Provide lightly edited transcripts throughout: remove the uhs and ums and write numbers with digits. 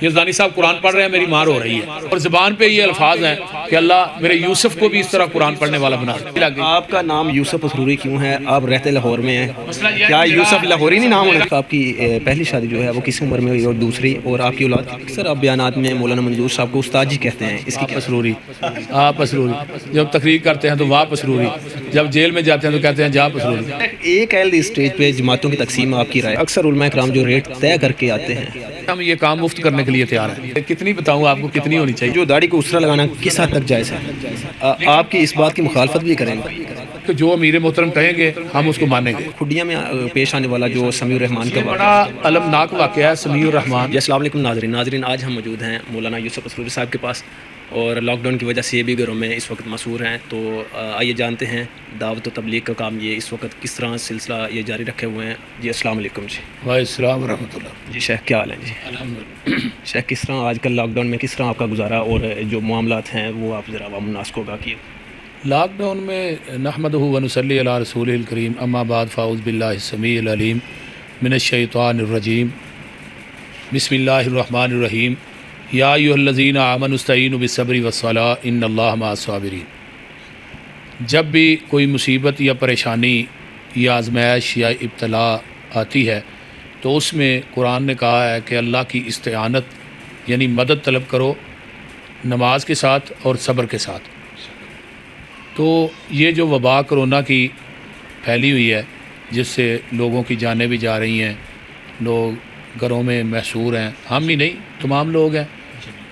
یزدانی صاحب قرآن پڑھ رہے ہیں، میری مار ہو رہی ہے، اور زبان پہ یہ الفاظ ہیں کہ اللہ میرے یوسف کو بھی اس طرح قرآن پڑھنے والا بنا دے۔ آپ کا نام یوسف اسروری کیوں ہے؟ آپ رہتے لاہور میں ہیں، کیا یوسف لاہوری نہیں نام ہونا؟ آپ کی پہلی شادی جو ہے وہ کس عمر میں ہوئی اور دوسری، اور آپ کی اولاد؟ اکثر آپ بیانات میں مولانا منظور صاحب کو استاد جی کہتے ہیں، اس کی کیا؟ اسروری، آپ اسروری، جب تقریر کرتے ہیں تو واپ اسروری، جب جیل میں جاتے ہیں تو کہتے ہیں جاپ اسروری۔ ایک اہل اسٹیج پہ جماعتوں کی تقسیم آپ کی رائے؟ اکثر علماء کرام جو ریٹ طے کر کے آتے ہیں، ہم یہ کام مفت کرنے کے لیے تیار ہیں۔ کتنی بتاؤں آپ کو، کتنی ہونی چاہیے؟ جو داڑھی کو اسرا لگانا کس حد تک جائز ہے؟ آپ کی اس بات کی مخالفت بھی کریں گے کہ جو امیر محترم کہیں گے ہم اس کو مانیں گے۔ کھڈیاں میں پیش آنے والا جو سمیع الرحمان کا بڑا المناک واقعہ ہے سمیع الرحمان۔ جی السلام علیکم ناظرین، آج ہم موجود ہیں مولانا یوسف اسروری صاحب کے پاس، اور لاک ڈاؤن کی وجہ سے یہ بھی گھروں میں اس وقت مسحور ہیں، تو آئیے جانتے ہیں دعوت و تبلیغ کا کام یہ اس وقت کس طرح سلسلہ یہ جاری رکھے ہوئے ہیں۔ جی السلام علیکم۔ جی وعلیکم السلام ورحمۃ اللہ۔ جی شیخ کیا حال ہے؟ جی الحمدللہ۔ شیخ کس طرح آج کل لاک ڈاؤن میں کس طرح آپ کا گزارا اور جو معاملات ہیں وہ آپ ذرا عوام الناس کو آگاہ کیے۔ لاک ڈاؤن میں نحمدہ و نصلی علی رسول الکریم، اما بعد، فاعوذ باللہ السمیع العلیم من الشیطان الرجیم، بسم اللہ الرحمن الرحیم، یا ایھا الذین آمنوا استعینوا بالصبر والصلاۃ ان اللہ مع الصابرین۔ جب بھی کوئی مصیبت یا پریشانی یا آزمائش یا ابتلا آتی ہے تو اس میں قرآن نے کہا ہے کہ اللہ کی استعانت یعنی مدد طلب کرو نماز کے ساتھ اور صبر کے ساتھ۔ تو یہ جو وبا کرونا کی پھیلی ہوئی ہے، جس سے لوگوں کی جانیں بھی جا رہی ہیں، لوگ گھروں میں محصور ہیں، ہم ہی نہیں تمام لوگ ہیں،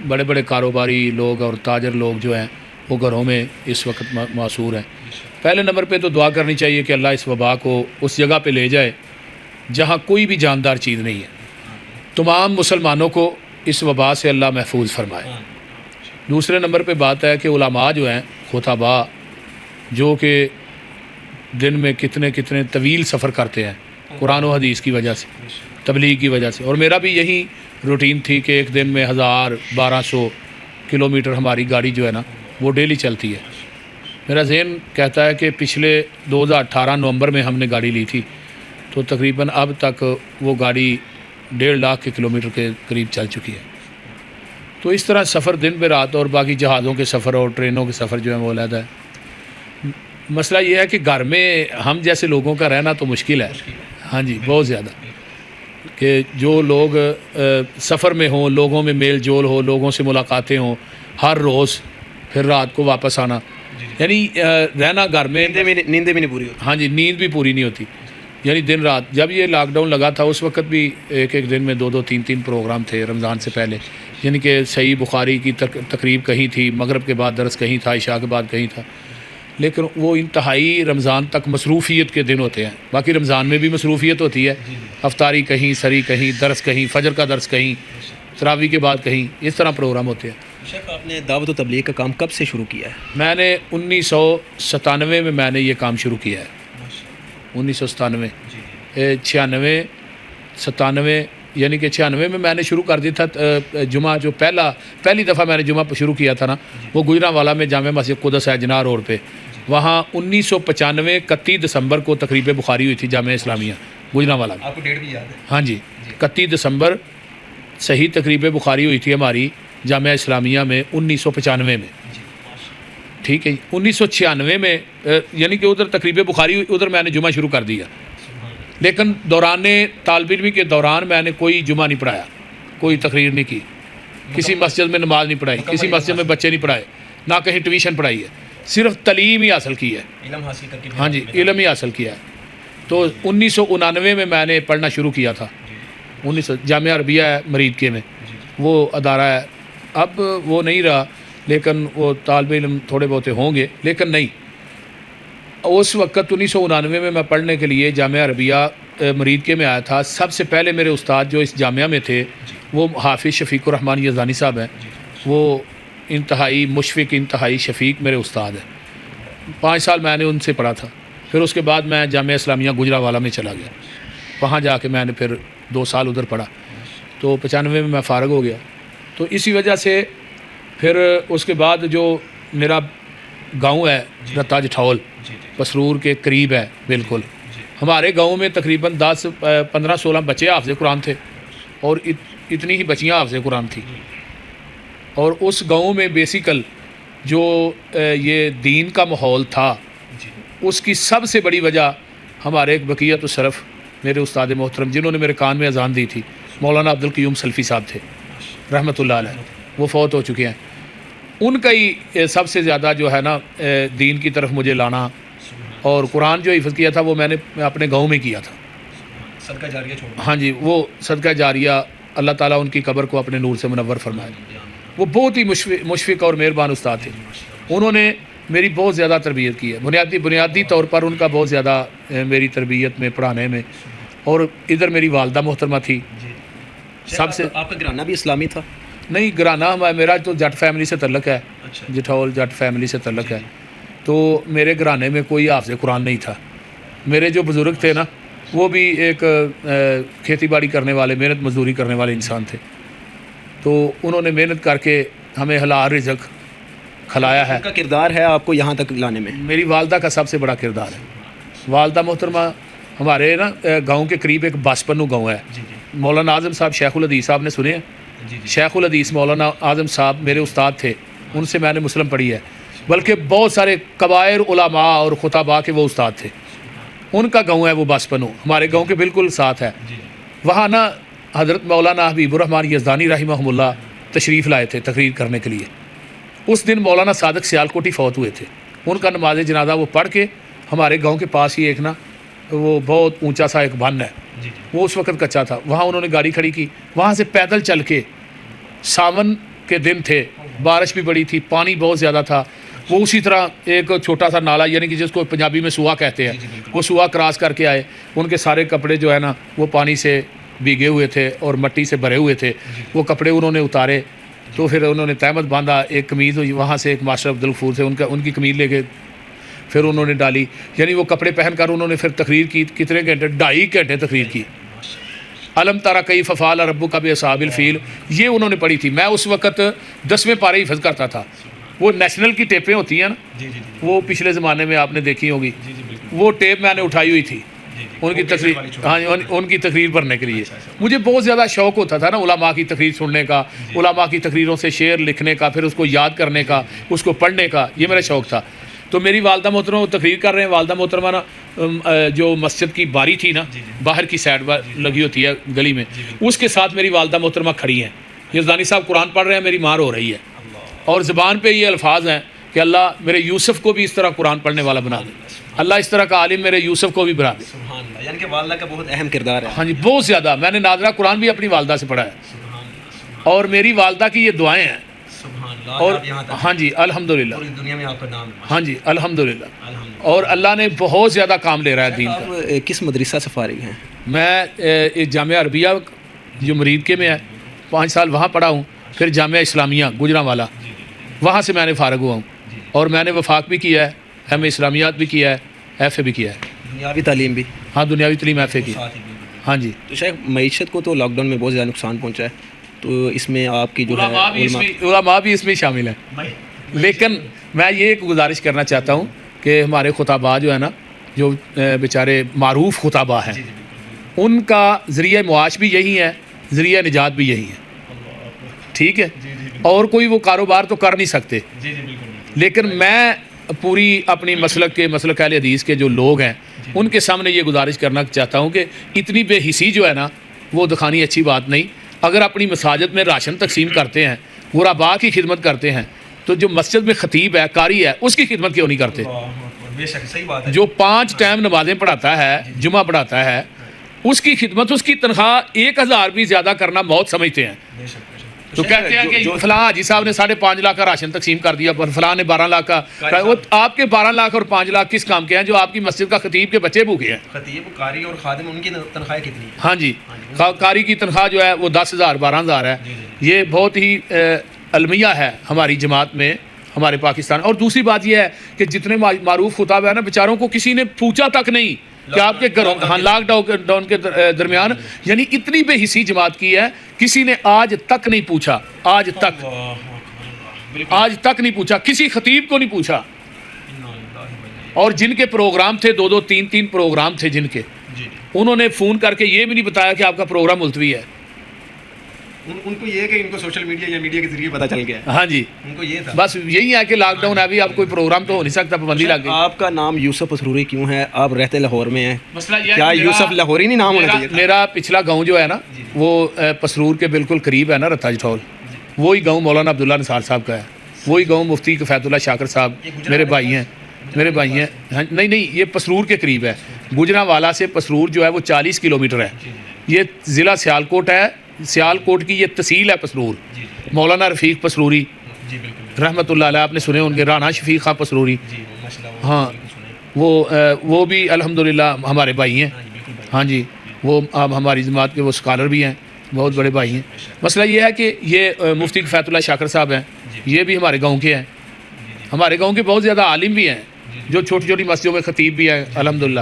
بڑے بڑے کاروباری لوگ اور تاجر لوگ جو ہیں وہ گھروں میں اس وقت محصور ہیں۔ پہلے نمبر پہ تو دعا کرنی چاہیے کہ اللہ اس وبا کو اس جگہ پہ لے جائے جہاں کوئی بھی جاندار چیز نہیں ہے، تمام مسلمانوں کو اس وبا سے اللہ محفوظ فرمائے۔ دوسرے نمبر پہ بات ہے کہ علماء جو ہیں، خطباء، جو کہ دن میں کتنے کتنے طویل سفر کرتے ہیں قرآن و حدیث کی وجہ سے، تبلیغ کی وجہ سے، اور میرا بھی یہی روٹین تھی کہ ایک دن میں 1200 کلومیٹر ہماری گاڑی جو ہے نا وہ ڈیلی چلتی ہے۔ میرا ذہن کہتا ہے کہ پچھلے 2018 نومبر میں ہم نے گاڑی لی تھی، تو تقریباً اب تک وہ گاڑی 1.5 لاکھ کے کلومیٹر کے قریب چل چکی ہے۔ تو اس طرح سفر دن بہ رات، اور باقی جہازوں کے سفر اور ٹرینوں کے سفر جو ہیں وہ علیحدہ ہے۔ مسئلہ یہ ہے کہ گھر میں ہم جیسے لوگوں کا رہنا تو مشکل ہے، ہاں جی بہت زیادہ، کہ جو لوگ سفر میں ہوں، لوگوں میں میل جول ہو، لوگوں سے ملاقاتیں ہوں ہر روز، پھر رات کو واپس آنا، یعنی رہنا گھر میں نیندیں بھی نہیں پوری ہوتی۔ ہاں جی، نیند بھی پوری نہیں ہوتی، یعنی دن رات۔ جب یہ لاک ڈاؤن لگا تھا اس وقت بھی ایک دن میں 2 3 پروگرام تھے رمضان سے پہلے، یعنی کہ صحیح بخاری کی تقریب کہیں تھی، مغرب کے بعد درس کہیں تھا، عشاء کے بعد کہیں تھا، لیکن وہ انتہائی رمضان تک مصروفیت کے دن ہوتے ہیں۔ باقی رمضان میں بھی مصروفیت ہوتی ہے، افطاری کہیں، سری کہیں، درس کہیں، فجر کا درس کہیں، تراویح کے بعد کہیں، اس طرح پروگرام ہوتے ہیں۔ شیخ آپ نے دعوت و تبلیغ کا کام کب سے شروع کیا ہے؟ میں نے 1997 میں میں نے یہ کام شروع کیا ہے، 1997 96 97، یعنی کہ 96 میں نے شروع کر دیا تھا۔ جمعہ جو پہلی دفعہ میں نے جمعہ شروع کیا تھا نا، وہ گجرانوالہ میں جامع مسجد قدس ہے جناح روڈ پہ، وہاں 1995 31 دسمبر کو تقریب بخاری ہوئی تھی جامعہ اسلامیہ گجرانوالہ میں۔ آپ کو ڈیٹ بھی یاد ہے؟ ہاں جی، 31 دسمبر صحیح تقریب بخاری ہوئی تھی ہماری جامعہ اسلامیہ میں 1995 میں، ٹھیک ہے جی۔ 1996 میں یعنی کہ ادھر تقریب بخاری ہوئی، ادھر میں نے جمعہ شروع کر دیا، لیکن دوران طالب علمی کے دوران میں نے کوئی جمعہ نہیں پڑھایا، کوئی تقریر نہیں کی، کسی مسجد میں نماز نہیں پڑھائی، کسی مسجد میں بچے نہیں پڑھائے، نہ کہیں ٹیوشن پڑھائی ہے، صرف تعلیم ہی حاصل کی ہے، علم حاصل کر کے۔ ہاں جی علم ہی حاصل کیا ہے۔ تو 1999 میں نے پڑھنا شروع کیا تھا، جامعہ عربیہ ہے مرید کے میں، وہ ادارہ ہے، اب وہ نہیں رہا، لیکن وہ طالب علم تھوڑے بہت ہوں گے، لیکن نہیں، اس وقت 1999 میں پڑھنے کے لیے جامعہ عربیہ مرید کے میں آیا تھا۔ سب سے پہلے میرے استاد جو اس جامعہ میں تھے وہ حافظ شفیق الرحمان یزدانی صاحب ہیں، وہ انتہائی مشفق، انتہائی شفیق میرے استاد ہیں۔ 5 سال میں نے ان سے پڑھا تھا، پھر اس کے بعد میں جامعہ اسلامیہ گجرانوالہ میں چلا گیا، وہاں جا کے میں نے پھر 2 سال ادھر پڑھا، تو 95 میں فارغ ہو گیا۔ تو اسی وجہ سے پھر اس کے بعد جو میرا گاؤں ہے رتا جٹھول، پسرور کے قریب ہے بالکل، ہمارے گاؤں میں تقریباً 10 15 16 بچے حافظ قرآن تھے، اور اتنی ہی بچیاں حافظ قرآن تھیں، اور اس گاؤں میں بیسیکل جو یہ دین کا ماحول تھا، اس کی سب سے بڑی وجہ ہمارے ایک بقیت الشرف میرے استاد محترم جنہوں نے میرے کان میں اذان دی تھی، مولانا عبدالقیوم سلفی صاحب تھے رحمۃ اللہ علیہ، وہ فوت ہو چکے ہیں۔ ان کا ہی سب سے زیادہ جو ہے نا دین کی طرف مجھے لانا، اور قرآن جو حفظ کیا تھا وہ میں نے اپنے گاؤں میں کیا تھا۔ صدقہ جاریہ چھوڑ، ہاں جی، وہ صدقہ جاریہ، اللہ تعالیٰ ان کی قبر کو اپنے نور سے منور فرمائے۔ وہ بہت ہی مشفق اور مہربان استاد تھے، انہوں نے میری بہت زیادہ تربیت کی ہے، بنیادی طور پر ان کا بہت زیادہ میری تربیت میں، پڑھانے میں۔ اور ادھر میری والدہ محترمہ تھی، سب سے آپ کا گھرانہ بھی اسلامی تھا؟ نہیں، گھرانہ میرا تو جٹ فیملی سے تعلق ہے، جٹھول جٹ فیملی سے تعلق ہے، تو میرے گھرانے میں کوئی حافظ قرآن نہیں تھا۔ میرے جو بزرگ تھے نا وہ بھی ایک کھیتی باڑی کرنے والے، محنت مزدوری کرنے والے انسان تھے، تو انہوں نے محنت کر کے ہمیں حلال رزق کھلایا ہے۔ ان کا کردار ہے آپ کو یہاں تک لانے میں؟ میری والدہ کا سب سے بڑا کردار ہے۔ والدہ محترمہ ہمارے نا گاؤں کے قریب ایک باسپنو گاؤں ہے، مولانا اعظم صاحب شیخ الحدیث صاحب نے سنے ہیں؟ شیخ الحدیث مولانا اعظم صاحب میرے استاد تھے، ان سے میں نے مسلم پڑھی ہے، بلکہ بہت سارے کبائر علماء اور خطباء کے وہ استاد تھے۔ ان کا گاؤں ہے وہ باسپنو، ہمارے گاؤں کے بالکل ساتھ ہے۔ وہاں نا حضرت مولانا حبیب الرحمن یزدانی رحمہ اللہ تشریف لائے تھے تقریر کرنے کے لیے۔ اس دن مولانا صادق سیالکوٹی فوت ہوئے تھے، ان کا نماز جنازہ وہ پڑھ کے ہمارے گاؤں کے پاس ہی ایک نا وہ بہت اونچا سا ایک بن ہے، وہ اس وقت کچا تھا، وہاں انہوں نے گاڑی کھڑی کی، وہاں سے پیدل چل کے، ساون کے دن تھے، بارش بھی بڑی تھی، پانی بہت زیادہ تھا، وہ اسی طرح ایک چھوٹا سا نالا یعنی کہ جس کو پنجابی میں سوا کہتے ہیں، وہ سوا کراس کر کے آئے۔ ان کے سارے کپڑے جو ہے نا وہ پانی سے بھیگے ہوئے تھے اور مٹی سے بھرے ہوئے تھے، وہ کپڑے انہوں نے اتارے، تو پھر انہوں نے تہمت باندھا، ایک قمیض وہاں سے ایک ماسٹر عبدالغفور سے ان کی قمیض لے کے پھر انہوں نے ڈالی، یعنی وہ کپڑے پہن کر انہوں نے پھر تقریر کی، کتنے گھنٹے؟ 2.5 گھنٹے تقریر کی۔ علم تارا کیف فعل ربک باصحاب الفیل، یہ انہوں نے پڑھی تھی۔ میں اس وقت 10ویں پارے حفظ کرتا تھا، وہ نیشنل کی ٹیپیں ہوتی ہیں نا، وہ پچھلے زمانے میں آپ نے دیکھی ہوگی، وہ ٹیپ میں نے اٹھائی ہوئی تھی ان کی تقریر، ہاں ان کی تقریر پڑھنے کے لیے۔ مجھے بہت زیادہ شوق ہوتا تھا نا علماء کی تقریر سننے کا، علماء کی تقریروں سے شعر لکھنے کا، پھر اس کو یاد کرنے کا، اس کو پڑھنے کا، یہ میرا شوق تھا۔ تو میری والدہ محترمہ وہ تقریر کر رہے ہیں، والدہ محترمہ نا جو مسجد کی باری تھی نا باہر کی سائڈ لگی ہوتی ہے گلی میں، اس کے ساتھ میری والدہ محترمہ کھڑی ہیں، یزدانی صاحب قرآن پڑھ رہے ہیں، میری ماں رو رہی ہے، اور زبان پہ یہ الفاظ ہیں کہ اللہ میرے یوسف کو بھی اس طرح قرآن پڑھنے والا بنا دے، اللہ اس طرح کا عالم میرے یوسف کو بھی بنا دے۔ سبحان اللہ، یعنی کہ والدہ کا بہت اہم کردار ہے۔ ہاں جی، بہت زیادہ۔ میں نے نادرہ قرآن بھی اپنی والدہ سے پڑھا ہے، اور میری والدہ کی یہ دعائیں ہیں، اور ہاں جی الحمدللہ، پوری دنیا میں آپ کا نام ہے۔ ہاں جی الحمدللہ، اور اللہ نے بہت زیادہ کام لے رہا ہے دین کا۔ آپ کس مدرسہ سے فارغ ہیں؟ میں جامعہ عربیہ جو مرید کے میں ہے 5 سال وہاں پڑھا ہوں، پھر جامعہ اسلامیہ گجرانوالا وہاں سے میں نے فارغ ہوا ہوں، اور میں نے وفاق بھی کیا ہے، ایم اے اسلامیات بھی کیا ہے، ایف اے بھی کیا ہے۔ دنیاوی تعلیم بھی؟ ہاں دنیاوی تعلیم ایف اے کی۔ ہاں جی، تو شاید معیشت کو تو لاک ڈاؤن میں بہت زیادہ نقصان پہنچا ہے، تو اس میں آپ کی جو ہے علماء بھی اس میں شامل ہیں، لیکن میں یہ ایک گزارش کرنا چاہتا ہوں کہ ہمارے خطباء جو ہے نا، جو بیچارے معروف خطباء ہیں، ان کا ذریعہ معاش بھی یہی ہے، ذریعہ نجات بھی یہی ہے، ٹھیک ہے، اور کوئی وہ کاروبار تو کر نہیں سکتے، لیکن میں پوری اپنی مسلک اہل حدیث کے جو لوگ ہیں ان کے سامنے یہ گزارش کرنا چاہتا ہوں کہ اتنی بے حسی جو ہے نا وہ دکھانی اچھی بات نہیں۔ اگر اپنی مساجد میں راشن تقسیم کرتے ہیں، غرباء کی خدمت کرتے ہیں، تو جو مسجد میں خطیب ہے، قاری ہے، اس کی خدمت کیوں نہیں کرتے؟ بے شک صحیح بات ہے۔ جو 5 ٹائم نمازیں پڑھاتا ہے، جمعہ پڑھاتا ہے، اس کی خدمت، اس کی تنخواہ 1000 بھی زیادہ کرنا بہت سمجھتے ہیں، تو کہتے ہیں کہ فلاں حاجی صاحب نے 5.5 لاکھ کا راشن تقسیم کر دیا، فلاں نے 12 لاکھ کا۔ وہ آپ کے 12 لاکھ اور 5 لاکھ کس کام کے ہیں جو آپ کی مسجد کا خطیب کے بچے بھوکے ہیں؟ خطیب، قاری اور خادم، ان کی تنخواہ کتنی ہے؟ ہاں جی، قاری کی تنخواہ جو ہے وہ 10,000 12,000 ہے۔ یہ بہت ہی المیہ ہے ہماری جماعت میں، ہمارے پاکستان۔ اور دوسری بات یہ ہے کہ جتنے معروف خطاب ہیں نا، بیچاروں کو کسی نے پوچھا تک نہیں کہ آپ کے گھروں، ہاں لاک ڈاؤن کے درمیان، یعنی اتنی بے حسی جماعت کی ہے، کسی نے آج تک نہیں پوچھا، آج تک نہیں پوچھا، کسی خطیب کو نہیں پوچھا۔ اور جن کے پروگرام تھے 2-2 3-3 پروگرام تھے جن کے، انہوں نے فون کر کے یہ بھی نہیں بتایا کہ آپ کا پروگرام ملتوی ہے۔ ان کو یہ ہے کہ ان کو سوشل میڈیا یا میڈیا کے ذریعے پتہ چل گیا ہے. ہاں جی ان کو یہ تھا بس یہی ہے کہ لاک ڈاؤن ہے, ابھی اب کوئی پروگرام تو ہو نہیں سکتا, پابندی لگ گئی. آپ کا نام یوسف اسروری کیوں ہے؟ آپ رہتے لاہور میں ہیں, مسئلہ یہ ہے کیا کہ یوسف لاہوری نہیں نام ہونا چاہیے تھا؟ میرا پچھلا گاؤں جو ہے نا وہ پسرور کے بالکل قریب ہے نا, رتھا جٹھول, وہی گاؤں مولانا عبداللہ نثار صاحب کا ہے. وہی گاؤں مفتی کفایت اللہ شاکر صاحب میرے بھائی ہیں, نہیں یہ پسرور کے قریب ہے. گجرانوالا سے پسرور جو ہے وہ 40 کلومیٹر ہے. یہ ضلع سیالکوٹ ہے, سیالکوٹ کی یہ تحصیل ہے پسرور. مولانا رفیق پسروری رحمۃ اللہ علیہ, آپ نے سنے ان کے, رانا شفیق خان پسروری, ہاں وہ بھی الحمدللہ ہمارے بھائی ہیں. ہاں جی, وہ اب ہماری جماعت کے وہ اسکالر بھی ہیں, بہت بڑے بھائی ہیں. مسئلہ یہ ہے کہ یہ مفتی کفایت اللہ شاکر صاحب ہیں, یہ بھی ہمارے گاؤں کے ہیں. ہمارے گاؤں کے بہت زیادہ عالم بھی ہیں جو چھوٹی چھوٹی مسجدوں میں خطیب بھی ہیں الحمدللہ.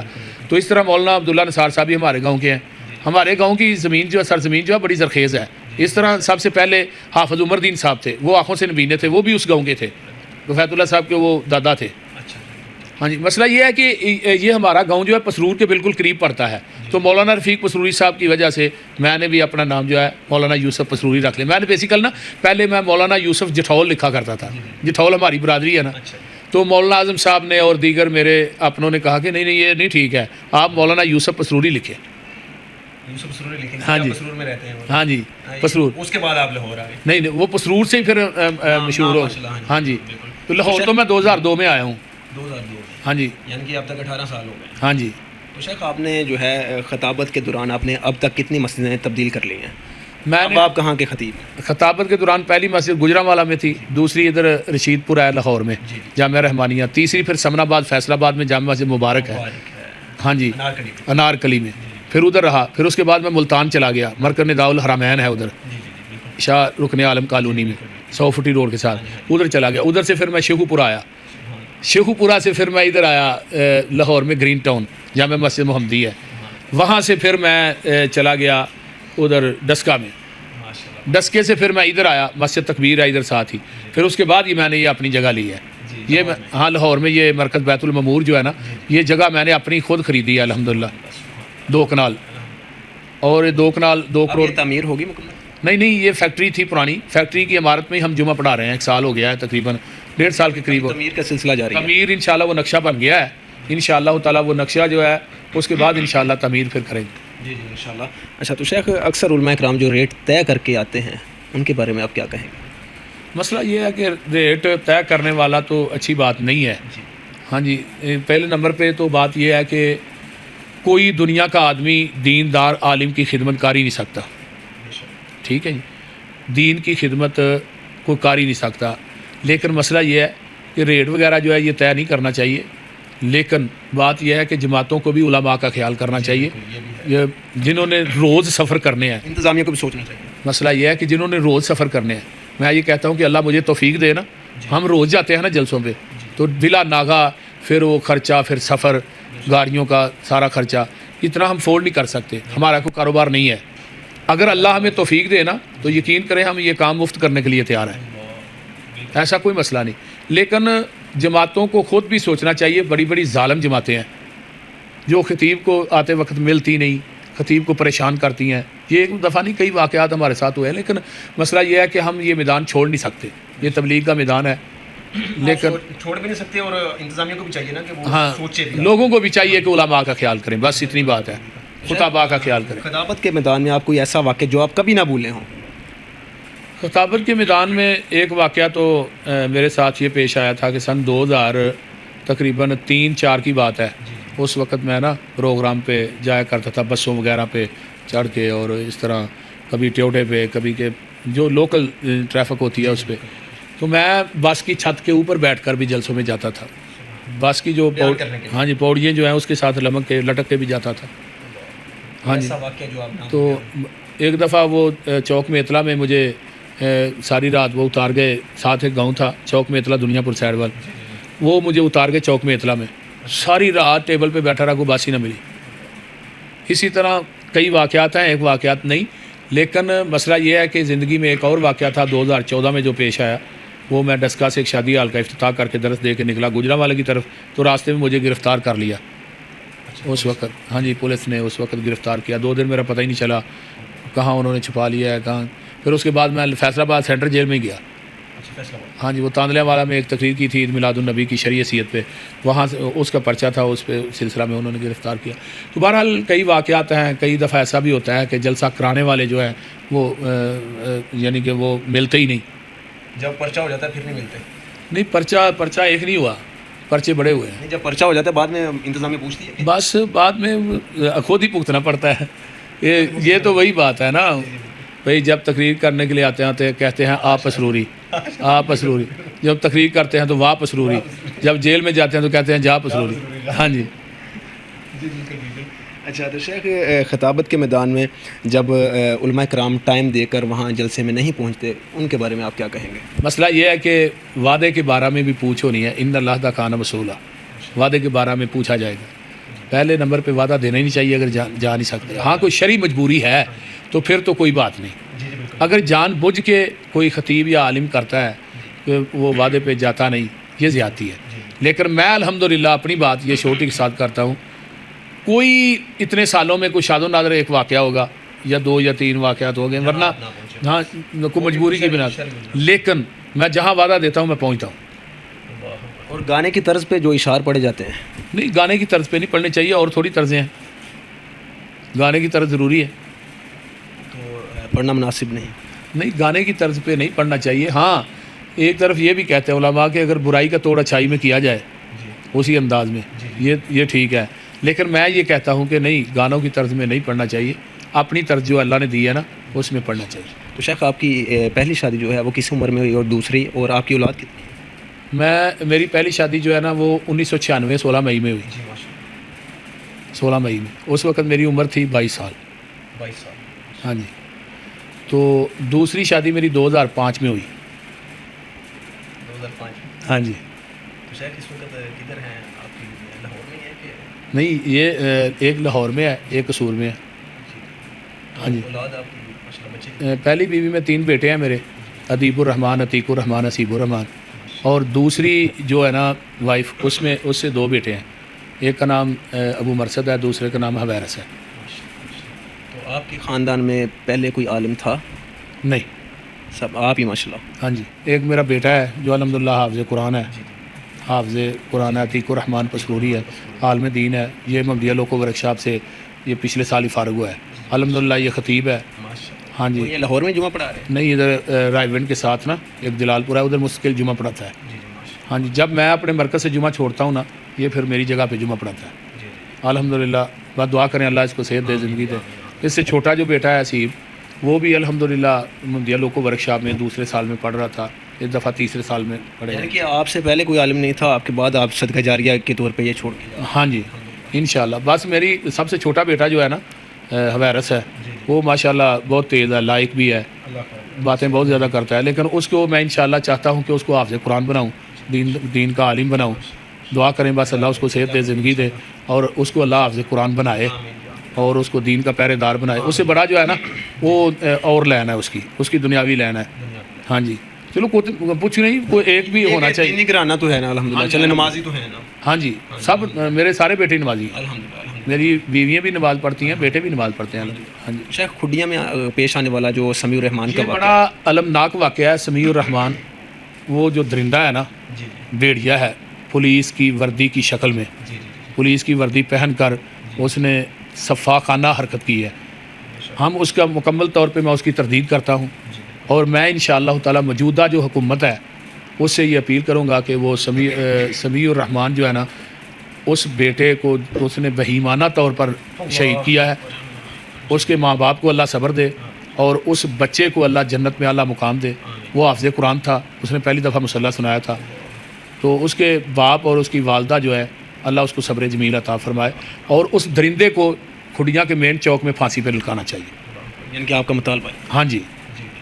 تو اس طرح مولانا عبداللہ نثار صاحب بھی ہمارے گاؤں کے ہیں. ہمارے گاؤں کی زمین جو ہے, سرزمین جو ہے, بڑی زرخیز ہے. اس طرح سب سے پہلے حافظ عمر دین صاحب تھے, وہ آنکھوں سے نبینے تھے, وہ بھی اس گاؤں کے تھے. کفایت اللہ صاحب کے وہ دادا تھے. ہاں جی, مسئلہ یہ ہے کہ یہ ہمارا گاؤں جو ہے پسرور کے بالکل قریب پڑتا ہے. تو مولانا رفیق پسروری صاحب کی وجہ سے میں نے بھی اپنا نام جو ہے مولانا یوسف پسروری رکھ لیا. میں نے بیسیکل نا پہلے میں مولانا یوسف جٹھول لکھا کرتا تھا. جٹھول ہماری برادری ہے نا. تو مولانا اعظم صاحب نے اور دیگر میرے اپنوں نے کہا کہ نہیں یہ نہیں ٹھیک ہے, آپ مولانا یوسف پسروری لکھیں. یوسف پسروری لکھیں گے. ہاں جی, پسرور میں رہتے ہیں وہ. ہاں جی پسرور. اس کے بعد آپ لاہور آ گئے؟ نہیں وہ پسرور سے ہی پھر مشہور ہو. ہاں جی, تو لاہور تو میں 2002 میں آیا ہوں. 2002. ہاں جی, یعنی کہ اب تک 18 سال ہو گئے. ہاں جی. تو شیخ آپ نے جو ہے خطابت کے دوران آپ نے اب تک کتنی مسجدیں تبدیل کر لی ہیں؟ میں اب آپ کہاں کے خطیب ہیں؟ خطابت کے دوران پہلی مسجد گجرانوالا میں تھی, دوسری ادھر رشید پور ہے لاہور میں جامعہ رحمانیہ, تیسری پھر سمن آباد فیصل آباد میں جامع مسجد مبارک ہے. ہاں جی, انارکلی میں. پھر ادھر رہا, پھر اس کے بعد میں ملتان چلا گیا, مرکز نداء الحرمین ہے ادھر شاہ رکن عالم کالونی میں 100 فٹی روڈ کے ساتھ, ادھر چلا گیا. ادھر سے پھر میں شیخو پورہ آیا, شیخو پورہ سے پھر میں ادھر آیا لاہور میں گرین ٹاؤن جامع مسجد محمدی ہے. وہاں سے پھر میں چلا گیا ادھر ڈسکا میں, ڈسکے سے پھر میں ادھر آیا, مسجد تکبیر ہے ادھر ساتھ ہی. پھر اس کے بعد یہ میں نے یہ اپنی جگہ لی ہے. یہ ہاں لاہور میں یہ مرکز بیت المامور جو ہے نا, یہ جگہ میں نے اپنی خود خریدی ہے الحمدللہ, 2 کنال. اور 2 کنال 2 کروڑ. تعمیر ہوگی مکمل؟ نہیں یہ فیکٹری تھی پرانی, فیکٹری کی عمارت میں ہی ہم جمعہ پڑھا رہے ہیں. 1 سال ہو گیا ہے تقریباً, 1.5 سال کے قریب. تعمیر کا سلسلہ جاری ہے. تعمیر انشاءاللہ وہ نقشہ بن گیا ہے, انشاءاللہ تعالیٰ وہ نقشہ جو ہے اس کے بعد انشاءاللہ تعمیر پھر کریں گے. جی انشاءاللہ. اچھا تو شیخ اکثر علماء کرام جو ریٹ طے کر کے آتے ہیں ان کے بارے میں آپ کیا کہیں گے؟ مسئلہ یہ ہے کہ ریٹ طے کرنے والا تو اچھی بات نہیں ہے. ہاں جی, پہلے نمبر پہ تو بات یہ ہے کہ کوئی دنیا کا آدمی دیندار عالم کی خدمت کر ہی نہیں سکتا. ٹھیک ہے جی, دین کی خدمت کوئی کر ہی نہیں سکتا. لیکن مسئلہ یہ ہے کہ ریٹ وغیرہ جو ہے یہ طے نہیں کرنا چاہیے. لیکن بات یہ ہے کہ جماعتوں کو بھی علماء کا خیال کرنا چاہیے, یہ جنہوں نے روز سفر کرنے ہیں. انتظامیہ کو بھی سوچنا چاہیے. مسئلہ یہ ہے کہ جنہوں نے روز سفر کرنے ہیں, میں یہ کہتا ہوں کہ اللہ مجھے توفیق دے نا. ہم روز جاتے ہیں نا جلسوں پہ, تو بلا ناغہ پھر وہ خرچہ, پھر سفر, گاڑیوں کا سارا خرچہ, اتنا ہم فورڈ نہیں کر سکتے. ہمارا کوئی کاروبار نہیں ہے. اگر اللہ ہمیں توفیق دے نا تو یقین کریں ہم یہ کام مفت کرنے کے لیے تیار ہیں, ایسا کوئی مسئلہ نہیں. لیکن جماعتوں کو خود بھی سوچنا چاہیے. بڑی بڑی ظالم جماعتیں ہیں جو خطیب کو آتے وقت ملتی نہیں, خطیب کو پریشان کرتی ہیں. یہ ایک دفعہ نہیں, کئی واقعات ہمارے ساتھ ہوئے ہیں. لیکن مسئلہ یہ ہے کہ ہم یہ میدان چھوڑ نہیں سکتے, یہ تبلیغ کا میدان ہے. لیکن چھوڑ بھی نہیں سکتے, اور انتظامیہ کو بھی چاہیے نا کہ وہ ہاں, سوچے. لوگوں کو بھی چاہیے کہ علماء کا خیال کریں, بس اتنی بات ہے. خطابہ کا خیال کریں. خطابت کے میدان میں آپ کوئی ایسا واقعہ جو آپ کبھی نہ بھولے ہوں؟ خطابت کے میدان میں ایک واقعہ تو میرے ساتھ یہ پیش آیا تھا کہ سن 2000 تقریباً 3-4 کی بات ہے. اس وقت میں نا پروگرام پہ جایا کرتا تھا, بسوں وغیرہ پہ چڑھ کے, اور اس طرح کبھی ٹیوٹے پہ, کبھی کہ جو لوکل ٹریفک ہوتی ہے اس پہ. تو میں بس کی چھت کے اوپر بیٹھ کر بھی جلسوں میں جاتا تھا. بس کی جو ہاں جی پوڑیاں جو ہیں اس کے ساتھ لمک کے لٹک کے بھی جاتا تھا. ہاں جی. تو ایک دفعہ وہ چوک میں اطلاع میں مجھے ساری رات وہ اتار گئے. ساتھ ایک گاؤں تھا چوک میں اطلاع دنیا پور سائڈ وال, وہ مجھے اتار گئے چوک میں اطلاع میں. ساری رات ٹیبل پہ بیٹھا رہا, کوئی باسی نہ ملی. اسی طرح کئی واقعات ہیں, ایک واقعات نہیں. لیکن مسئلہ یہ ہے کہ زندگی میں ایک اور واقعہ تھا 2014 میں جو پیش آیا. وہ میں ڈسکا سے ایک شادی حال کا افتتاح کر کے درس دے کے نکلا گجرانوالے کی طرف, تو راستے میں مجھے گرفتار کر لیا اس وقت. ہاں جی, پولیس نے اس وقت گرفتار کیا. 2 دن میرا پتہ ہی نہیں چلا کہاں انہوں نے چھپا لیا ہے, کہاں. پھر اس کے بعد میں فیصل آباد سینٹرل جیل میں گیا. ہاں جی، وہ تاندلیہ والا میں ایک تقریر کی تھی عید میلاد النبی کی شرعی حیثیت پہ، وہاں سے اس کا پرچہ تھا، اس پہ سلسلہ میں انہوں نے گرفتار کیا. تو بہرحال کئی واقعات ہیں، کئی دفعہ ایسا بھی ہوتا ہے کہ جلسہ کرانے والے جو ہیں وہ یعنی کہ وہ ملتے ہی نہیں. جب پرچہ ہو جاتا ہے پھر نہیں ملتے؟ نہیں، پرچہ ایک نہیں ہوا، پرچے بڑے ہوئے ہیں. جب پرچہ ہو جاتا ہے بعد میں انتظامیہ پوچھتی ہے؟ بس بعد میں خود ہی بھگتنا پڑتا ہے. یہ تو وہی بات ہے نا بھائی، جب تقریر کرنے کے لیے آتے ہیں کہتے ہیں آپ اسروری، آپ اسروری. جب تقریر کرتے ہیں تو واپ اسروری، جب جیل میں جاتے ہیں تو کہتے ہیں جا اسروری. ہاں جی. اچھا، تو شیخ خطابت کے میدان میں جب علماء کرام ٹائم دے کر وہاں جلسے میں نہیں پہنچتے، ان کے بارے میں آپ کیا کہیں گے؟ مسئلہ یہ ہے کہ وعدے کے بارے میں بھی پوچھ ہونی ہے. ان اللہ کا کان مسئولہ، وعدے کے بارے میں پوچھا جائے گا. پہلے نمبر پہ وعدہ دینا ہی نہیں چاہیے اگر جا نہیں سکتے. ہاں کوئی شرعی مجبوری ہے تو پھر تو کوئی بات نہیں. اگر جان بوجھ کے کوئی خطیب یا عالم کرتا ہے کہ وہ وعدے پہ جاتا نہیں، یہ زیادتی ہے. لیکن میں الحمدللہ اپنی بات یہ چھوٹی کے ساتھ کرتا ہوں، کوئی اتنے سالوں میں کوئی شاد و نادر ایک واقعہ ہوگا یا 2 یا 3 واقعات ہو گئے، ورنہ ہاں کوئی مجبوری کی بنا. لیکن میں جہاں وعدہ دیتا ہوں میں پہنچتا ہوں. اور گانے کی طرز پہ جو اشعار پڑھے جاتے ہیں؟ نہیں، گانے کی طرز پہ نہیں پڑھنے چاہیے، اور تھوڑی طرزیں ہیں. گانے کی طرز ضروری ہے تو پڑھنا مناسب نہیں؟ نہیں، گانے کی طرز پہ نہیں پڑھنا چاہیے. ہاں ایک طرف یہ بھی کہتے ہیں علماء کہ اگر برائی کا توڑ اچھائی میں کیا جائے اسی انداز میں یہ ٹھیک ہے. لیکن میں یہ کہتا ہوں کہ نہیں، گانوں کی طرز میں نہیں پڑھنا چاہیے. اپنی طرز جو اللہ نے دی ہے نا اس میں پڑھنا چاہیے. تو شیخ آپ کی پہلی شادی جو ہے وہ کس عمر میں ہوئی اور دوسری، اور آپ کی اولاد کتنی ہے؟ میری پہلی شادی جو ہے نا وہ 1996 16 مئی میں ہوئی. 16 مئی میں. اس وقت میری عمر تھی 22 سال. 22 سال. ہاں جی. تو دوسری شادی میری 2005 میں ہوئی. 2005؟ ہاں جی. تو شیخ اس وقت کدھر ہیں آپ کی؟ لاہور میں ہے کہ نہیں؟ یہ ایک لاہور میں ہے، ایک قصور میں ہے. ہاں جی. اولاد آپ کی ماشاءاللہ بچے؟ پہلی بیوی میں 3 بیٹے ہیں میرے، ادیب الرحمن، عتیق الرحمن، حسیب الرحمن. اور دوسری جو ہے نا وائف، اس سے 2 بیٹے ہیں. ایک کا نام ابو مرسد ہے، دوسرے کا نام حویرس ہے. تو آپ کے خاندان میں پہلے کوئی عالم تھا؟ نہیں، سب آپ ہی ماشاءاللہ؟ ہاں جی. ایک میرا بیٹا ہے جو الحمدللہ حافظ قرآن ہے، حافظ قرآن ہے، عتیق الرحمن پسروری ہے، عالم دین ہے. یہ محمدیہ لوکو ورک شاپ سے یہ پچھلے سال ہی فارغ ہوا ہے الحمدللہ. یہ خطیب ہے. ہاں جی. یہ لاہور میں جمعہ پڑھا رہے ہیں؟ نہیں، ادھر رائے ونڈ کے ساتھ نا ایک جلال پورہ ہے، ادھر مستقل جمعہ پڑھاتا ہے. ہاں جی. جب میں اپنے مرکز سے جمعہ چھوڑتا ہوں نا، یہ پھر میری جگہ پہ جمعہ پڑھاتا ہے الحمدللہ. بس دعا کریں اللہ اس کو صحت دے، زندگی دے. اس سے چھوٹا جو بیٹا ہے حسیب، وہ بھی الحمدللہ محمدیہ لوکو ورک شاپ میں دوسرے سال میں پڑھ رہا تھا، اس دفعہ تیسرے سال میں پڑھے. یعنی کہ آپ سے پہلے کوئی عالم نہیں تھا، آپ کے بعد آپ صدقہ جاریہ کے طور پہ یہ چھوڑ کے؟ ہاں جی انشاءاللہ. بس میری سب سے چھوٹا بیٹا جو ہے نا حویرس ہے، وہ ماشاءاللہ بہت تیز ہے، لائق بھی ہے، باتیں بہت زیادہ کرتا ہے. لیکن اس کو میں انشاءاللہ چاہتا ہوں کہ اس کو حافظ قرآن بناؤں، دین کا عالم بناؤں. دعا کریں بس اللہ اس کو صحت دے، زندگی دے، اور اس کو اللہ حافظ قرآن بنائے اور اس کو دین کا پہرے دار بنائے. اس سے بڑا جو ہے نا وہ اور لین ہے اس کی دنیاوی لین ہے. ہاں جی. چلو کچھ نہیں، کوئی ایک بھی ہونا چاہیے. دینی گھرانہ تو ہے نا الحمدللہ، چلے نمازی تو ہے نا؟ ہاں جی. سب میرے سارے بیٹے نمازی ہیں الحمدللہ. میری بیویاں بھی نماز پڑھتی ہیں، بیٹے بھی نماز پڑھتے ہیں. ہاں جی. شیخ کھڈیاں میں پیش آنے والا جو سمیع الرحمان کا یہ واقعہ، بڑا المناک واقعہ ہے. سمیع الرحمان وہ جو درندہ ہے نا، بھیڑیا ہے، پولیس کی وردی کی شکل میں، پولیس کی وردی پہن کر اس نے صفاقانہ حرکت کی ہے. ہم اس کا مکمل طور پہ میں اس کی تردید کرتا ہوں، اور میں انشاءاللہ تعالی موجودہ جو حکومت ہے اس سے یہ اپیل کروں گا کہ وہ سمیع الرحمان جو ہے نا، اس بیٹے کو اس نے بہیمانہ طور پر شہید کیا ہے. اس کے ماں باپ کو اللہ صبر دے، اور اس بچے کو اللہ جنت میں اعلیٰ مقام دے. وہ حافظ قرآن تھا، اس نے پہلی دفعہ مصلی سنایا تھا. تو اس کے باپ اور اس کی والدہ جو ہے اللہ اس کو صبر جمیل عطا فرمائے. اور اس درندے کو کھڈیاں کے مین چوک میں پھانسی پہ لٹکانا چاہیے. یعنی کہ آپ کا مطالبہ ہے؟ ہاں جی.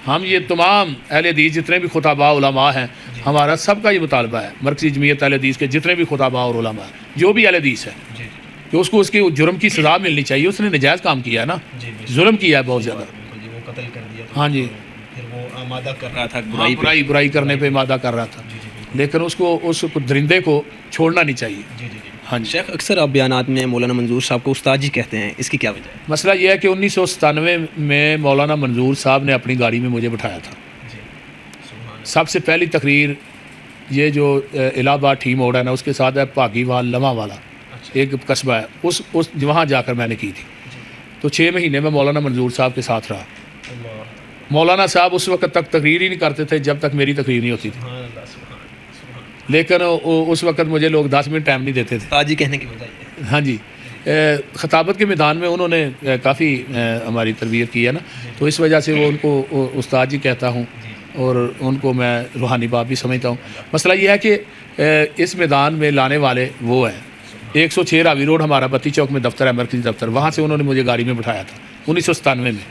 ہم یہ تمام اہل حدیث جتنے بھی خطباء علماء ہیں، ہمارا سب کا یہ مطالبہ ہے، مرکزی جمعیت اہل حدیث کے جتنے بھی خطباء اور علماء ہیں، جو بھی اہل حدیث ہے، کہ اس کو اس کی جرم کی سزا ملنی چاہیے. اس نے نجائز کام کیا ہے نا، ظلم کیا ہے بہت زیادہ. وہ قتل کر دیا. ہاں جی. پھر وہ آمادہ کر رہا تھا برائی کرنے پہ آمادہ کر رہا تھا. لیکن اس کو درندے کو چھوڑنا نہیں چاہیے. ہاں جی شیخ اکثر آپ بیانات میں مولانا منظور صاحب کو استاد جی کہتے ہیں، اس کی کیا وجہ ہے؟ مسئلہ یہ ہے کہ 1997 میں مولانا منظور صاحب نے اپنی گاڑی میں مجھے بٹھایا تھا. سب سے پہلی تقریر یہ جو الہ آباد ٹھی موڑ ہے نا، اس کے ساتھ ہے پاگی وال لواں والا ایک قصبہ ہے، اس وہاں جا کر میں نے کی تھی. تو 6 مہینے میں مولانا منظور صاحب کے ساتھ رہا. مولانا صاحب اس وقت تک تقریر ہی نہیں کرتے تھے جب تک میری تقریر نہیں ہوتی تھی، لیکن اس وقت مجھے لوگ 10 منٹ ٹائم نہیں دیتے تھے. استاد جی کہنے کی وجہ یہ ہے؟ ہاں جی، خطابت کے میدان میں انہوں نے کافی ہماری تربیت کی ہے نا، تو اس وجہ سے وہ ان کو استاد جی کہتا ہوں اور ان کو میں روحانی باپ بھی سمجھتا ہوں. مسئلہ یہ ہے کہ اس میدان میں لانے والے وہ ہیں. 106 راوی روڈ ہمارا بتی چوک میں دفتر ہے، مرکزی دفتر، وہاں سے انہوں نے مجھے گاڑی میں بٹھایا تھا 1997 میں.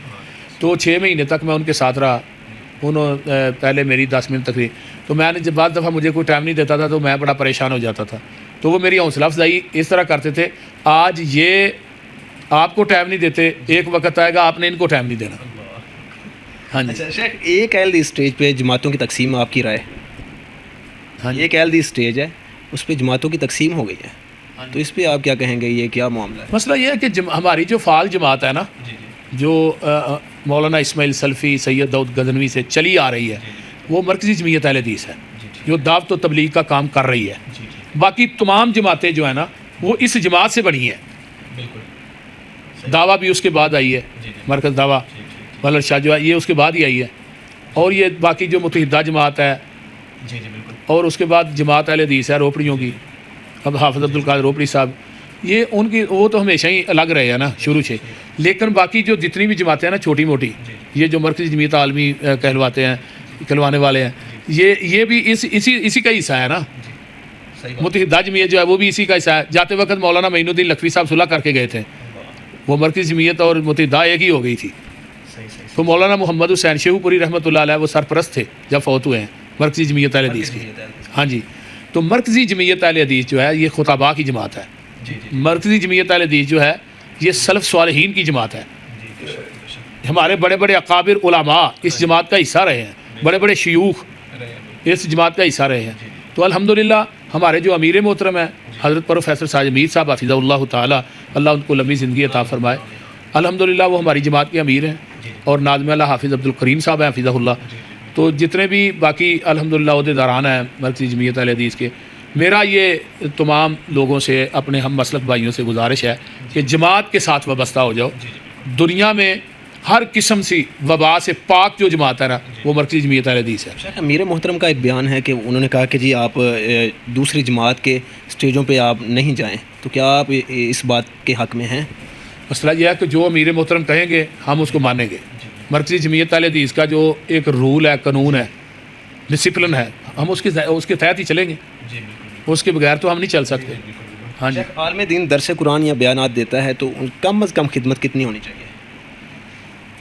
تو 6 مہینے تک میں ان کے ساتھ رہا. انہوں پہلے میری 10 منٹ تقریر، تو میں نے جب بعض دفعہ مجھے کوئی ٹائم نہیں دیتا تھا تو میں بڑا پریشان ہو جاتا تھا. تو وہ میری حوصلہ افزائی اس طرح کرتے تھے، آج یہ آپ کو ٹائم نہیں دیتے، ایک وقت آئے گا آپ نے ان کو ٹائم نہیں دینا. ہاں جی. اچھا شیخ، ایک اہل اسٹیج پہ جماعتوں کی تقسیم، آپ کی رائے؟ ہاں جی. ایک اہل اسٹیج ہے، اس پہ جماعتوں کی تقسیم ہو گئی ہے، تو اس پہ آپ کیا کہیں گے؟ یہ کیا معاملہ ہے؟ مسئلہ یہ ہے کہ ہماری جو فعال جماعت ہے نا، جو مولانا اسماعیل سلفی، سید داؤد غزنوی سے چلی آ رہی ہے، وہ مرکزی جمعیت اہل حدیث ہے جو دعوت و تبلیغ کا کام کر رہی ہے. باقی تمام جماعتیں جو ہیں نا وہ اس جماعت سے بنی ہیں. دعویٰ بھی اس کے بعد آئی ہے، مرکز دعویٰ ملک شاہ جو ہے یہ اس کے بعد ہی آئی ہے. اور یہ باقی جو متحدہ جماعت ہے، اور اس کے بعد جماعت اہل حدیث ہے روپڑیوں کی، اب حافظ عبدالقادر روپڑی صاحب، یہ ان کی وہ تو ہمیشہ ہی الگ رہے ہیں نا شروع سے. لیکن باقی جو جتنی بھی جماعتیں ہیں نا چھوٹی موٹی، یہ جو مرکزی جمعیت عالمی کہلواتے ہیں، کہلوانے والے ہیں، یہ بھی اسی کا حصہ ہے نا. متحدہ جمعیت جو ہے وہ بھی اسی کا حصہ ہے. جاتے وقت مولانا معین الدین لکھوی صاحب صلح کر کے گئے تھے، وہ مرکزی جمعیت اور متحدہ ایک ہی ہو گئی تھی. تو مولانا محمد حسین شیخو پوری رحمۃ اللہ علیہ وہ سرپرست تھے جب فوت ہوئے ہیں مرکزی جمعیت اہل حدیث کی. ہاں جی. تو مرکزی جمعیت اہل حدیث جو ہے یہ خطباء کی جماعت ہے. مرکزی جمعیت اہل حدیث جو ہے یہ سلف صالحین کی جماعت ہے. ہمارے بڑے بڑے اکابر علماء اس جماعت کا حصہ رہے ہیں، بڑے بڑے شیوخ اس جماعت کا حصہ رہے ہیں. تو الحمدللہ ہمارے جو امیر محترم ہیں حضرت پروفیسر ساجد میر صاحب حفظہ اللہ تعالی، اللہ ان کو لمبی زندگی عطا فرمائے، الحمدللہ وہ ہماری جماعت کے امیر ہیں. اور ناظم اللہ حافظ عبدالکریم صاحب ہیں حفظہ اللہ. تو جتنے بھی باقی الحمدللہ عہدیداران ہیں مرکزی جمعیت اہل حدیث کے، میرا یہ تمام لوگوں سے، اپنے ہم مسلک بھائیوں سے گزارش ہے کہ جماعت کے ساتھ وابستہ ہو جاؤ. دنیا میں ہر قسم سی وبا سے پاک جو جماعت ہے نا وہ مرکزی جمعیت اہل حدیث ہے. امیر محترم کا ایک بیان ہے کہ انہوں نے کہا کہ جی آپ دوسری جماعت کے اسٹیجوں پہ آپ نہیں جائیں، تو کیا آپ اس بات کے حق میں ہیں؟ مسئلہ یہ ہے کہ جو امیر محترم کہیں گے ہم اس کو مانیں گے. مرکزی جمعیت اہل حدیث کا جو ایک رول ہے، قانون ہے، ڈسپلن ہے، ہم اس کے تحت ہی چلیں گے. اس کے بغیر تو ہم نہیں چل سکتے. ہاں جی. عالم دین درس قرآن یا بیانات دیتا ہے تو کم از کم خدمت کتنی ہونی چاہیے؟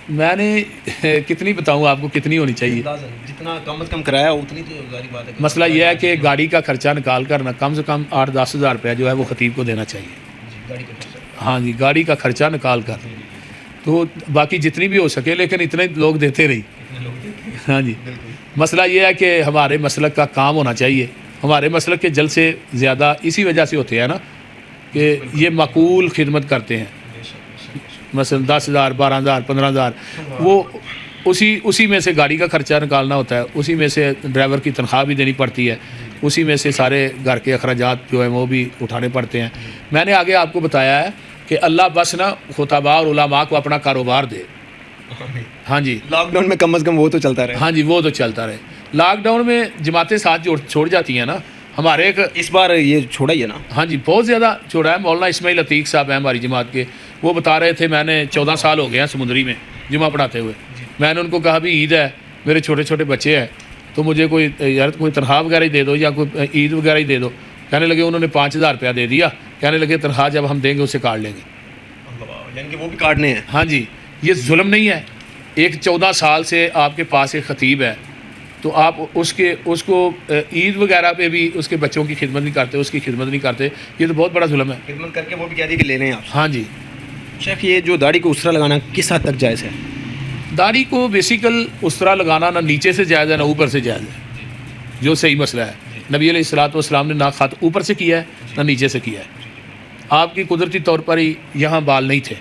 میں نے کتنی بتاؤں آپ کو کتنی ہونی چاہیے؟ جتنا کم از کم کرایہ اتنی تو ظاہری بات ہے. مسئلہ یہ ہے کہ گاڑی کا خرچہ نکال کر نا کم سے کم 8-10 ہزار روپیہ جو ہے وہ خطیب کو دینا چاہیے. ہاں جی، گاڑی کا خرچہ نکال کر. تو باقی جتنی بھی ہو سکے، لیکن اتنے لوگ دیتے رہی. ہاں جی. مسئلہ یہ ہے کہ ہمارے مسلک کا کام ہونا چاہیے. ہمارے مسلک کے جلسے زیادہ اسی وجہ سے ہوتے ہیں نا کہ یہ معقول خدمت کرتے ہیں. مثلا 10,000 12,000 15,000 وہ اسی میں سے گاڑی کا خرچہ نکالنا ہوتا ہے، اسی میں سے ڈرائیور کی تنخواہ بھی دینی پڑتی ہے، اسی میں سے سارے گھر کے اخراجات جو ہیں وہ بھی اٹھانے پڑتے ہیں. میں نے آگے آپ کو بتایا ہے کہ اللہ بس نا خطباء اور علماء کو اپنا کاروبار دے. ہاں جی. لاک ڈاؤن میں کم از کم وہ تو چلتا رہے. ہاں جی، وہ تو چلتا رہے. لاک ڈاؤن میں جماعتیں ساتھ چھوڑ جاتی ہیں نا. ہمارے ایک اس بار یہ چھوڑا ہی ہے نا. ہاں جی، بہت زیادہ چھوڑا ہے. مولانا اسماعیل عتیق صاحب ہیں ہماری جماعت کے، وہ بتا رہے تھے میں نے 14 سال ہو گئے ہیں سمندری میں جمعہ پڑھاتے ہوئے. میں نے ان کو کہا بھی عید ہے، میرے چھوٹے چھوٹے بچے ہیں، تو مجھے کوئی تنخواہ وغیرہ ہی دے دو یا کوئی عید وغیرہ ہی دے دو. کہنے لگے انہوں نے 5,000 روپیہ دے دیا. کہنے لگے تنخواہ جب ہم دیں گے اسے کاٹ لیں گے. یعنی کہ وہ بھی کاٹنے ہیں. ہاں جی. یہ ظلم نہیں ہے. ایک 14 سال سے آپ کے پاس ایک خطیب ہے تو آپ اس کو عید وغیرہ پہ بھی اس کے بچوں کی خدمت نہیں کرتے، اس کی خدمت نہیں کرتے. یہ تو بہت بڑا ظلم ہے. خدمت کر کے وہ بھی کہہ دی کہ لے لیں آپ. ہاں جی. شیخ، یہ جو داڑھی کو اسرا لگانا کس حد تک جائز ہے؟ داڑھی کو بیسیکل اسرا لگانا نہ نیچے سے جائز ہے نہ اوپر سے جائز ہے، جو صحیح مسئلہ ہے. نبی علیہ الصلوۃ والسلام نے نہ خط اوپر سے کیا ہے نہ نیچے سے کیا ہے. آپ کی قدرتی طور پر ہی یہاں بال نہیں تھے،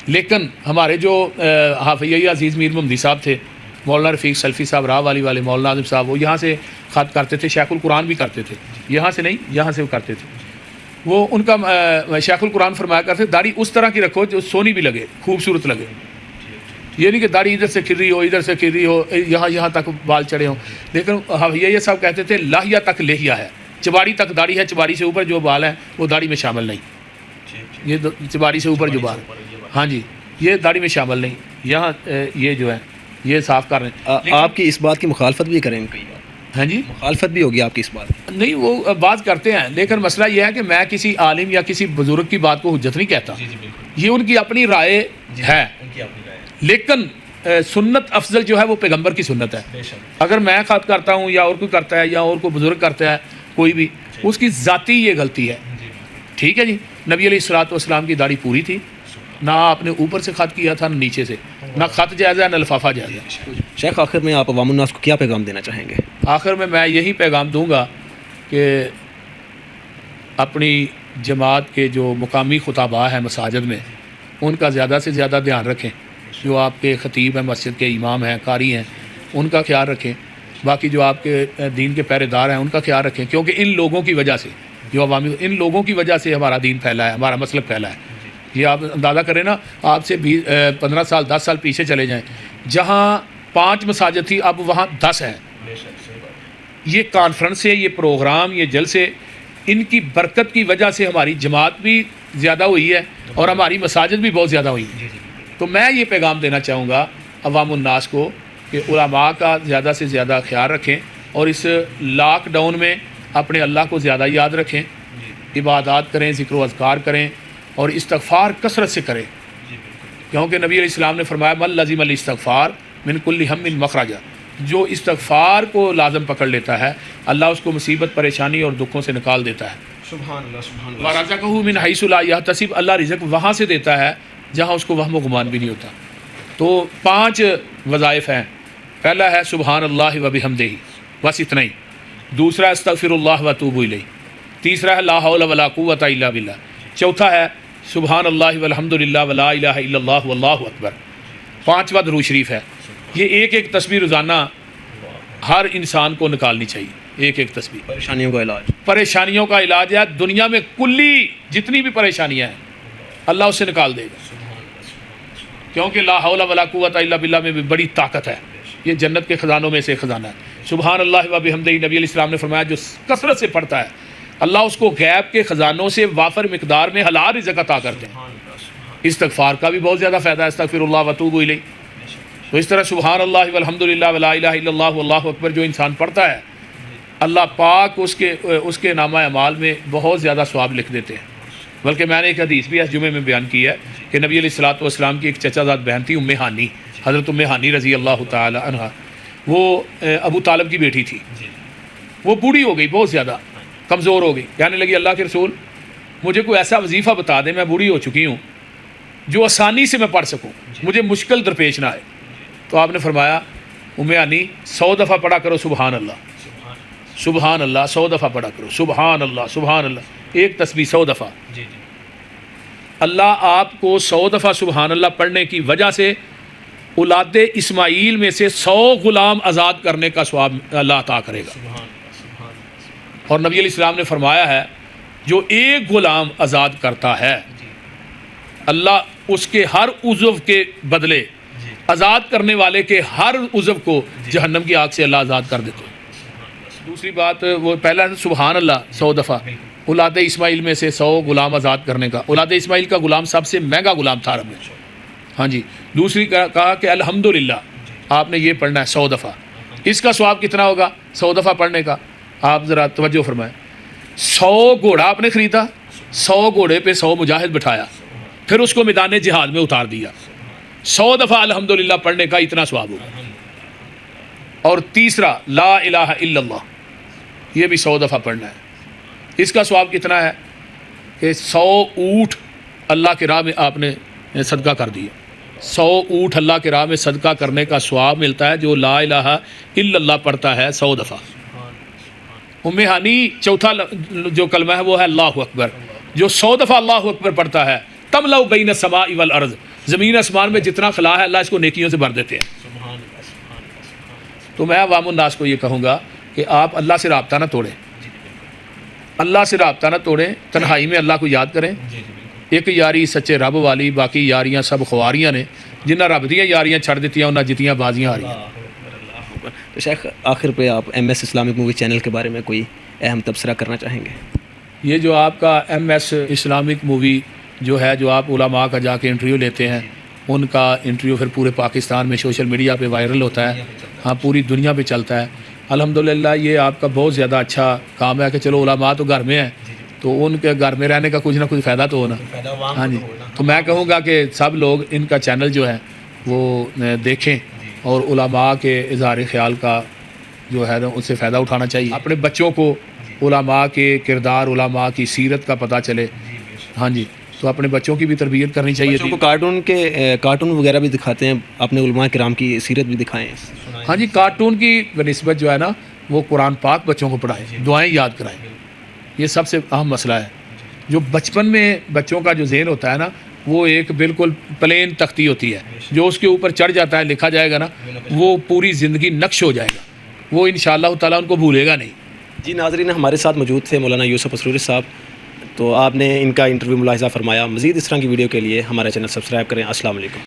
لیکن ہمارے جو حافظ عزیز میر محمدی صاحب تھے، مولانا رفیق سلفی صاحب، راہ والی والے مولانا اعظم صاحب، وہ یہاں سے خط کرتے تھے، شیخ القرآن بھی کرتے تھے، یہاں سے نہیں یہاں سے وہ کرتے تھے. وہ ان کا شیخ القرآن فرمایا کرتے داڑھی اس طرح کی رکھو جو سونی بھی لگے، خوبصورت لگے. یہ نہیں کہ داڑھی ادھر سے کھر رہی ہو ادھر سے کھر رہی ہو، یہاں تک بال چڑھے ہوں. لیکن یہ صاحب کہتے تھے لاہیا تک لہیا ہے، چباڑی تک داڑھی ہے، چباڑی سے اوپر جو بال ہیں وہ داڑھی میں شامل نہیں. یہ چباڑی سے اوپر جو بال، ہاں جی، یہ داڑھی میں شامل نہیں. یہاں یہ جو ہے یہ صاف کر رہے ہیں. آپ کی اس بات کی مخالفت بھی کریں کئی بار؟ ہاں جی، مخالفت بھی ہوگی آپ کی اس بات؟ نہیں، وہ بات کرتے ہیں، لیکن مسئلہ یہ ہے کہ میں کسی عالم یا کسی بزرگ کی بات کو حجت نہیں کہتا. یہ ان کی اپنی رائے ہے، لیکن سنت افضل جو ہے وہ پیغمبر کی سنت ہے. اگر میں خط کرتا ہوں یا اور کوئی کرتا ہے یا اور کوئی بزرگ کرتا ہے کوئی بھی، اس کی ذاتی یہ غلطی ہے. ٹھیک ہے جی. نبی علیہ الصلوۃ والسلام کی داڑھی پوری تھی، نہ آپ نے اوپر سے خط کیا تھا نہ نیچے سے، نہ خط جائز ہے نہ لفافہ جائز ہے. شیخ آخر میں آپ عوام الناس کو کیا پیغام دینا چاہیں گے؟ آخر میں یہی پیغام دوں گا کہ اپنی جماعت کے جو مقامی خطباء ہیں مساجد میں، ان کا زیادہ سے زیادہ دھیان رکھیں. جو آپ کے خطیب ہیں، مسجد کے امام ہیں، قاری ہیں، ان کا خیال رکھیں. باقی جو آپ کے دین کے پہرے دار ہیں ان کا خیال رکھیں، کیونکہ ان لوگوں کی وجہ سے، جو عوامی، ان لوگوں کی وجہ سے ہمارا دین پھیلا ہے، ہمارا مسلک پھیلا ہے. یہ آپ اندازہ کریں نا، آپ سے 15 سال 10 سال پیچھے چلے جائیں، جہاں 5 مساجد تھی اب وہاں 10 ہیں. یہ کانفرنس ہے، یہ پروگرام، یہ جلسے، ان کی برکت کی وجہ سے ہماری جماعت بھی زیادہ ہوئی ہے اور ہماری مساجد بھی بہت زیادہ ہوئی ہیں. تو میں یہ پیغام دینا چاہوں گا عوام الناس کو کہ علماء کا زیادہ سے زیادہ خیال رکھیں، اور اس لاک ڈاؤن میں اپنے اللہ کو زیادہ یاد رکھیں، عبادات کریں، ذکر و اذکار کریں، اور استغفار کثرت سے کریں. کیونکہ نبی علیہ السلام نے فرمایا من لزم الاستغفار من کل ہم مخرجا، جو استغفار کو لازم پکڑ لیتا ہے اللہ اس کو مصیبت، پریشانی اور دکھوں سے نکال دیتا ہے. سبحان اللہ، سبحان اللہ. وَرَزَقَهُ مِنْ حَيْثُ لَا يَحْتَسِبُ، اللہ رزق وہاں سے دیتا ہے جہاں اس کو وہم و گمان بھی نہیں ہوتا. تو 5 وظائف ہیں. پہلا ہے سبحان اللہ و بحمدہ، بس اتنا ہی. دوسرا ہے استغفر اللہ و اتوب الیہ. تیسرا ہے لا حول ولا قوۃ الا باللہ. چوتھا ہے سبحان اللہ والحمد للہ ولا الہ الا اللہ واللہ اکبر. 5واں درود شریف ہے. یہ ایک تسبیح روزانہ ہر انسان کو نکالنی چاہیے، ایک تسبیح. پریشانیوں کا علاج، پریشانیوں کا علاج ہے. دنیا میں کلی جتنی بھی پریشانیاں ہیں اللہ اس سے نکال دے گا، کیونکہ لا حول ولا قوۃ الا باللہ میں بھی بڑی طاقت ہے. یہ جنت کے خزانوں میں سے خزانہ ہے. سبحان اللہ و بحمدہ، نبی علیہ السلام نے فرمایا جو کثرت سے پڑھتا ہے اللہ اس کو غیب کے خزانوں سے وافر مقدار میں حلال رزق عطا کرتے ہیں. استغفار کا بھی بہت زیادہ فائدہ ہے، استغفر اللہ و اتوب الیہ. تو اس طرح سبحان اللہ والحمد للہ ولا الہ الا اللہ واللہ اکبر جو انسان پڑھتا ہے، اللہ پاک اس کے نامہ اعمال میں بہت زیادہ ثواب لکھ دیتے ہیں. بلکہ میں نے ایک حدیث بھی اس جمعے میں بیان کی ہے کہ نبی علیہ الصلوۃ والسلام کی ایک چچا زاد بہن تھی، ام ہانی، حضرت ام ہانی رضی اللہ تعالی عنہا. وہ ابو طالب کی بیٹی تھی. وہ بوڑھی ہو گئی، بہت زیادہ کمزور ہو گئی. کہنے لگی اللہ کے رسول مجھے کوئی ایسا وظیفہ بتا دیں، میں بوڑھی ہو چکی ہوں، جو آسانی سے میں پڑھ سکوں، مجھے مشکل درپیش نہ آئے. تو آپ نے فرمایا ام ہانی 100 دفعہ پڑھا کرو سبحان اللہ، سبحان اللہ 100 دفعہ پڑھا کرو، سبحان اللہ سبحان اللہ. ایک تسبیح 100 دفعہ. اللہ آپ کو 100 دفعہ سبحان اللہ پڑھنے کی وجہ سے اولاد اسماعیل میں سے 100 غلام آزاد کرنے کا ثواب اللہ عطا کرے گا. اور نبی علیہ السلام نے فرمایا ہے جو ایک غلام آزاد کرتا ہے اللہ اس کے ہر عضو کے بدلے آزاد کرنے والے کے ہر عضو کو جہنم کی آگ سے اللہ آزاد کر دیتے ہیں. دوسری بات، وہ پہلا ہے سبحان اللہ 100 دفعہ اولاد اسماعیل میں سے 100 غلام آزاد کرنے کا. اولاد اسماعیل کا غلام سب سے مہنگا غلام تھا عرب میں. ہاں جی. دوسری کہا کہ الحمدللہ آپ نے یہ پڑھنا ہے 100 دفعہ. اس کا ثواب کتنا ہوگا 100 دفعہ پڑھنے کا؟ آپ ذرا توجہ فرمائیں. 100 گھوڑا آپ نے خریدا، 100 گھوڑے پہ 100 مجاہد بٹھایا، پھر اس کو میدان جہاد میں اتار دیا. 100 دفعہ الحمدللہ پڑھنے کا اتنا ثواب ہوگا. اور تیسرا لا الہ الا اللہ، یہ بھی 100 دفعہ پڑھنا ہے. اس کا ثواب کتنا ہے کہ 100 اونٹ اللہ کی راہ میں آپ نے صدقہ کر دیا. 100 اونٹ اللہ کی راہ میں صدقہ کرنے کا ثواب ملتا ہے جو لا الہ الا اللہ پڑھتا ہے 100 دفعہ. ام ہانی چوتھا جو کلمہ ہے وہ ہے اللہ اکبر. جو 100 دفعہ اللہ اکبر پڑھتا ہے تملأ بین السماء والارض، زمین آسمان میں جتنا خلا ہے اللہ اس کو نیکیوں سے بھر دیتے ہیں۔ تو میں عوام الناس کو یہ کہوں گا کہ آپ اللہ سے رابطہ نہ توڑیں، اللہ سے رابطہ نہ توڑیں، تنہائی میں اللہ کو یاد کریں۔ ایک یاری سچے رب والی، باقی یاریاں سب خواریاں نے، جنہیں رب دیاں یاریاں چھڑ دیتیاں انہیں جتیاں بازیاں آ رہی ہیں۔ تو شیخ آخر پہ آپ M S Islamic movie channel کے بارے میں کوئی اہم تبصرہ کرنا چاہیں گے؟ یہ جو آپ کا ایم ایس اسلامک مووی جو ہے، جو آپ علماء کا جا کے انٹرویو لیتے ہیں، ان کا انٹرویو پھر پورے پاکستان میں سوشل میڈیا پہ وائرل ہوتا ہے، ہاں پوری دنیا پہ چلتا ہے الحمدللہ۔ یہ آپ کا بہت زیادہ اچھا کام ہے کہ چلو علماء تو گھر میں ہیں تو ان کے گھر میں رہنے کا کچھ نہ کچھ فائدہ تو ہونا۔ ہاں جی، تو میں کہوں گا کہ سب لوگ ان کا چینل جو ہے وہ دیکھیں اور علماء کے اظہار خیال کا جو ہے اس سے فائدہ اٹھانا چاہیے۔ اپنے بچوں کو علماء کے کردار، علماء کی سیرت کا پتہ چلے، ہاں جی، تو اپنے بچوں کی بھی تربیت کرنی چاہیے۔ بچوں کو کارٹون وغیرہ بھی دکھاتے ہیں، اپنے علماء کرام کی سیرت بھی دکھائیں۔ ہاں جی، کارٹون کی بنسبت جو ہے نا وہ قرآن پاک بچوں کو پڑھائیں، دعائیں یاد کرائیں، یہ سب سے اہم مسئلہ ہے۔ جو بچپن میں بچوں کا جو ذہن ہوتا ہے نا وہ ایک بالکل پلین تختی ہوتی ہے، جو اس کے اوپر چڑھ جاتا ہے لکھا جائے گا نا وہ پوری زندگی نقش ہو جائے گا، وہ انشاءاللہ تعالیٰ ان کو بھولے گا نہیں۔ جی ناظرین، ہمارے ساتھ موجود تھے مولانا یوسف اسروری صاحب، تو آپ نے ان کا انٹرویو ملاحظہ فرمایا۔ مزید اس طرح کی ویڈیو کے لیے ہمارا چینل سبسکرائب کریں۔ السلام علیکم۔